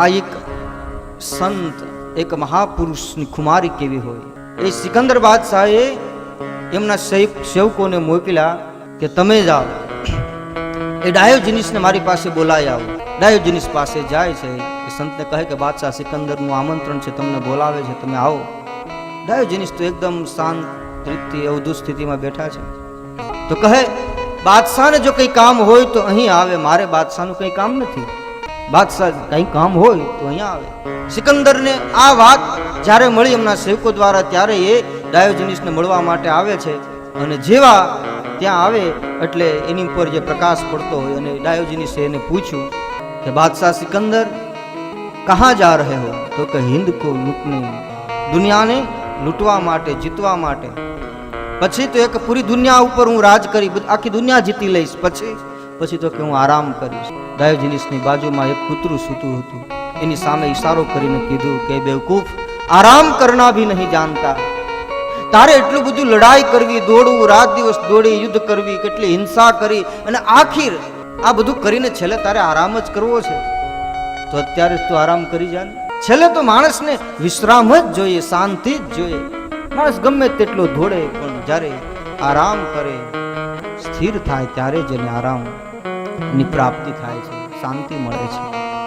આ એક સંત, એક મહાપુરુષની ખુમારી કેવી હોય. એ સિકંદર બાદશાહે એમના સેવકોને મોકલ્યા કે તમે જાઓ, એ ડાયોજિનિસને મારી પાસે બોલાવી આવો. ડાયોજિનિસ પાસે જાય છે. એ સંતને કહે કે બાદશાહ સિકંદરનું આમંત્રણ છે, તમને બોલાવે છે, તમે આવો. ડાયોજિનિસ તો એકદમ શાંત રીતથી અવધૂત સ્થિતિમાં બેઠા છે. તો કહે બાદશાહને જો કંઈ કામ હોય તો અહીં આવે, મારે બાદશાહનું કંઈ કામ નથી. બાદશાહ કંઈ કામ હોય તો અહીંયા આવે. સિકંદરને આ વાત જ્યારે મળી એમના સેવકો દ્વારા, ત્યારે એ ડાયોજિનિસને મળવા માટે આવે છે. અને જેવા ત્યાં આવે એટલે એની ઉપર જે પ્રકાશ પડતો હોય, અને ડાયોજિનિસે એને પૂછ્યું કે બાદશાહ સિકંદર કહાં જા રહે હો? તો કે હિન્દ કો લૂટને, દુનિયાને લૂંટવા માટે, જીતવા માટે. પછી તો એક પૂરી દુનિયા ઉપર હું રાજ કરી, આખી દુનિયા જીતી લઈશ. પછી તો કે હું આરામ કરીશ. ડાયોજિનિસની બાજુમાં એક કૂતરું સૂતું હતું. એની સામે ઈશારો કરીને કીધું કે બેવકૂફ, આરામ કરના ભી નહીં જાનતા. તારે એટલું બધું લડાઈ કરવી, દોડવું, રાત દિવસ દોડી, યુદ્ધ કરવી, કેટલી હિંસા કરી, અને આખીર આ બધું કરીને છેલ્લે તારે આરામ જ કરવો છે. તો અત્યારે તું આરામ કરી જા. છેલ્લે તો માણસને વિશ્રામ જ જોઈએ, શાંતિ જ જોઈએ. માણસ ગમે તેટલો દોડે, પણ જ્યારે આરામ કરે, સ્થિર થાય, ત્યારે જ એને આરામની પ્રાપ્તિ થાય છે, શાંતિ મળે છે.